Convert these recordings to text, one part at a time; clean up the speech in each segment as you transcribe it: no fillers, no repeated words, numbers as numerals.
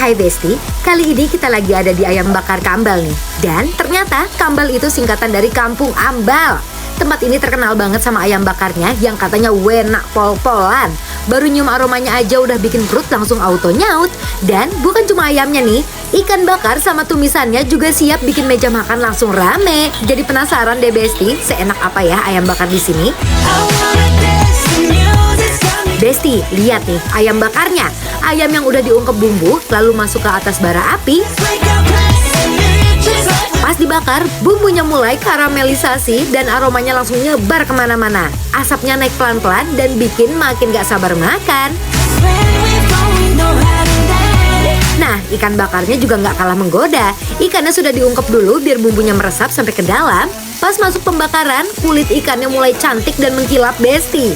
Hai Besti, kali ini kita lagi ada di Ayam Bakar Kambal nih. Dan ternyata Kambal itu singkatan dari Kampung Ambal. Tempat ini terkenal banget sama ayam bakarnya yang katanya enak pol-polan. Baru nyium aromanya aja udah bikin perut langsung auto nyaut. Dan bukan cuma ayamnya nih, ikan bakar sama tumisannya juga siap bikin meja makan langsung rame. Jadi penasaran deh Besti, seenak apa ya ayam bakar di sini? Besti, lihat nih ayam bakarnya. Ayam yang udah diungkep bumbu, lalu masuk ke atas bara api. Pas dibakar, bumbunya mulai karamelisasi dan aromanya langsung nyebar kemana-mana. Asapnya naik pelan-pelan dan bikin makin gak sabar makan. Nah, ikan bakarnya juga gak kalah menggoda. Ikannya sudah diungkep dulu biar bumbunya meresap sampai ke dalam. Pas masuk pembakaran, kulit ikannya mulai cantik dan mengkilap Besti.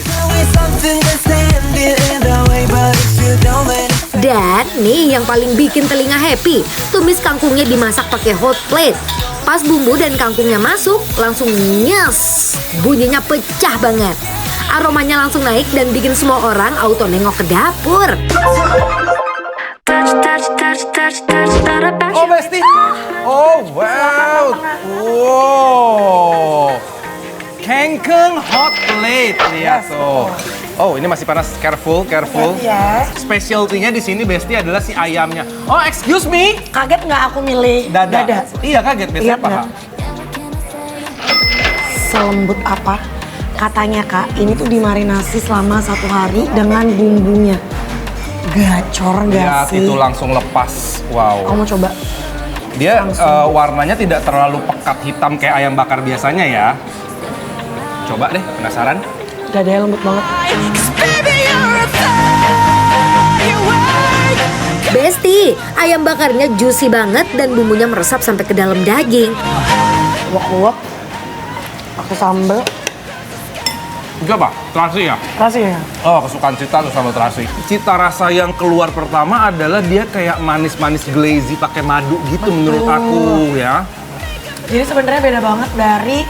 Dan nih yang paling bikin telinga happy, tumis kangkungnya dimasak pakai hot plate. Pas bumbu dan kangkungnya masuk, langsung nyes, bunyinya pecah banget. Aromanya langsung naik dan bikin semua orang auto nengok ke dapur. Oh Besti, oh wow, wow, kangkung hot plate, lihat tuh. Oh ini masih panas, careful. Ya. Specialty-nya di sini Besti adalah si ayamnya. Oh excuse me, Kaget nggak aku milih dada. Iya kaget, Besti Lihat apa? nggak? Selembut apa? Katanya Kak, ini tuh dimarinasi selama 1 hari dengan bumbunya. Gacor Lihat gak sih? itu langsung lepas, wow. Kamu coba. Dia warnanya tidak terlalu pekat hitam kayak ayam bakar biasanya ya. Coba deh, penasaran? Dadanya lembut banget. Besti, ayam bakarnya juicy banget dan bumbunya meresap sampai ke dalam daging. Luwak-luwak. Pakai sambal. Enggak pak, terasi ya? Rasanya. Oh kesukaan Cita tuh sambal terasi. Cita rasa yang keluar pertama adalah dia kayak manis-manis glazy pakai madu gitu. Betul. Menurut aku ya. Jadi sebenarnya beda banget dari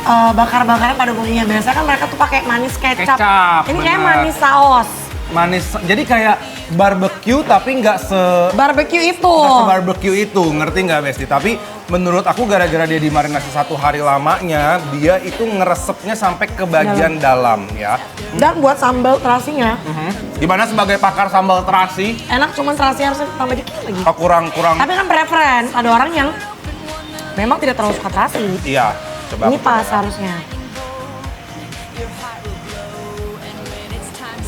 bakar-bakaran pada umumnya. Biasanya kan mereka tuh pakai manis kecap. Ini kayak bener. manis saus. Manis, jadi kayak barbecue tapi nggak Barbecue itu. barbecue itu, ngerti nggak Besti? Tapi menurut aku gara-gara dia dimarinasi 1 hari lamanya, dia itu ngeresepnya sampai ke bagian dalam ya. Dan buat sambal terasinya, Gimana sebagai pakar sambal terasi? enak cuman terasi harus tambah dikit lagi. Oh, kurang. Tapi kan preference, ada orang yang memang tidak terlalu suka terasi. Iya, coba. Ini aku pas coba. harusnya.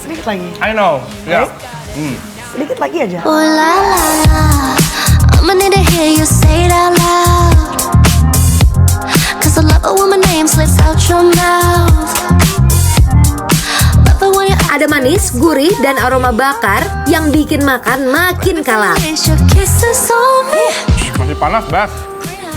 Sedikit lagi. I know, ya. Sedikit lagi aja. Oh la la la, I'ma need to hear you say it out loud. Cause I love it when my name slips out your mouth. Love it when you Ada manis, gurih, dan aroma bakar yang bikin makan makin kalap. taste your kisses on me. Masih panas, Bes.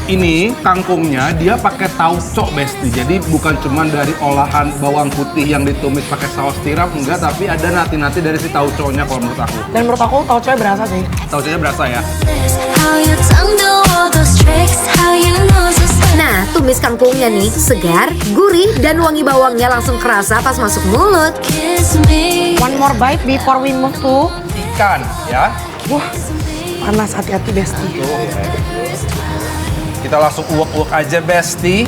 Ini kangkungnya dia pakai tauco Besti. Jadi bukan cuma dari olahan bawang putih yang ditumis pakai saus tiram, enggak, tapi ada nati-nati dari si tauconya kalau menurut aku. Dan menurut aku tauconya berasa sih. Tauconya berasa ya. How your tongue do all those tricks, how you know so sweet. Nah, tumis kangkungnya nih segar, gurih, dan wangi bawangnya langsung kerasa pas masuk mulut. Kiss me. One more bite before we move to. Ikan ya. Wah, panas, hati-hati Besti. Kita langsung uwek-uwek aja Besti.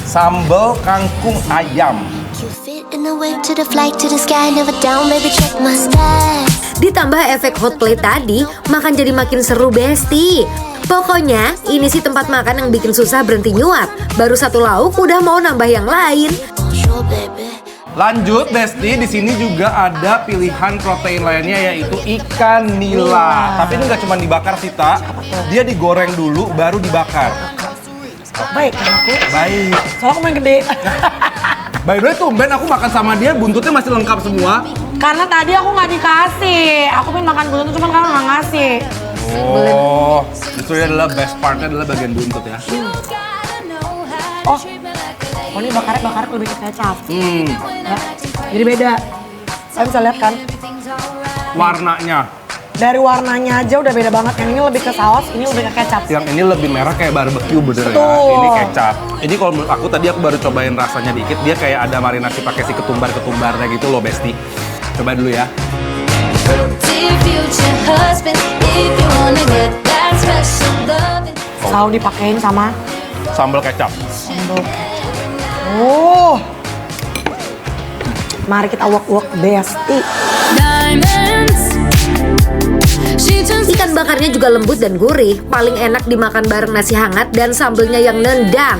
Sambal kangkung ayam. You fit in the whip to the flight to the sky, never down, baby, check my stats. Ditambah efek hot plate tadi, makan jadi makin seru Besti. Pokoknya, ini sih tempat makan yang bikin susah berhenti nyuap. Baru 1 lauk udah mau nambah yang lain. Sure, baby. Lanjut Besti, di sini juga ada pilihan protein lainnya yaitu ikan nila. Tapi ini nggak cuma dibakar Sita, dia digoreng dulu baru dibakar. Baik kan aku? Baik. Soalnya aku main gede. By the way tumben aku makan sama dia buntutnya masih lengkap semua. Karena tadi aku nggak dikasih. Aku pengen makan buntut cuman kamu nggak ngasih. Oh, justru ini adalah best partnya adalah bagian buntut ya. Oh ini bakar lebih ke kecap. Ya, jadi beda. Kalian bisa lihat kan? Warnanya. Dari warnanya aja udah beda banget. Yang ini lebih ke saus, ini lebih ke kecap. Yang ini lebih merah kayak barbecue bener ya. Betul. Ini kecap. Ini kalau menurut aku tadi aku baru cobain rasanya dikit. Dia kayak ada marinasi pakai si ketumbar-ketumbarnya gitu loh Besti. Coba dulu ya. be your future husband if you wanna get that special love. Selalu dipakein sama Sambal kecap. sambal. Oh. Mari kita uak-uak Besti. Diamonds. She turns Ikan bakarnya juga lembut dan gurih, paling enak dimakan bareng nasi hangat dan sambelnya yang nendang.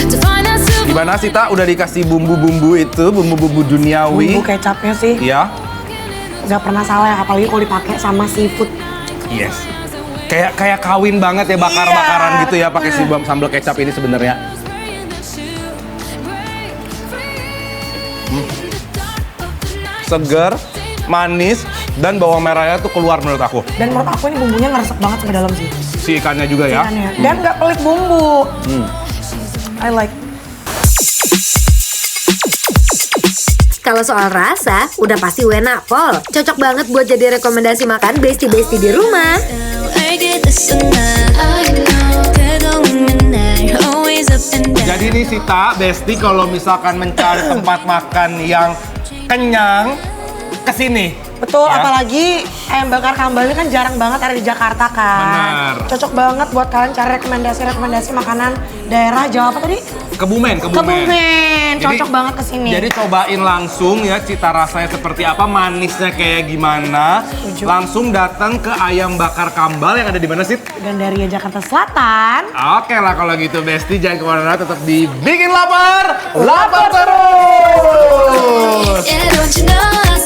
to find herself. Gimana sih, Ta? Udah dikasih bumbu-bumbu itu, bumbu-bumbu duniawi. Bumbu kecapnya sih Iya. nggak pernah salah ya, apalagi kalau dipakai sama seafood. Yes. Kayak kawin banget ya, bakar-bakaran Iya. gitu ya pakai si sambal kecap ini sebenarnya. Seger, manis, dan bawang merahnya tuh keluar menurut aku. Dan menurut aku ini bumbunya ngeresep banget ke dalam sih. Si ikannya juga ya. Ikannya. Dan nggak pelit bumbu. I like. Kalau soal rasa, udah pasti enak pol. Cocok banget buat jadi rekomendasi makan besti-besti di rumah. Jadi nih Sita, Besti kalau misalkan mencari tempat makan yang kenyang, kesini. Betul, Ya. apalagi ayam bakar kambal ini kan jarang banget ada di Jakarta kan. Benar. Cocok banget buat kalian cari rekomendasi makanan daerah Jawa apa tadi? Kebumen. Kebumen. Jadi- Cocok banget kesini. Jadi cobain langsung ya cita rasanya seperti apa, manisnya kayak gimana. Setuju. Langsung datang ke ayam bakar kambal yang ada di mana sih? Gandaria Jakarta Selatan. Oke lah kalau gitu Besti, jangan kemana-mana, tetap dibikin lapar. Lapar terus! Yeah, don't you know I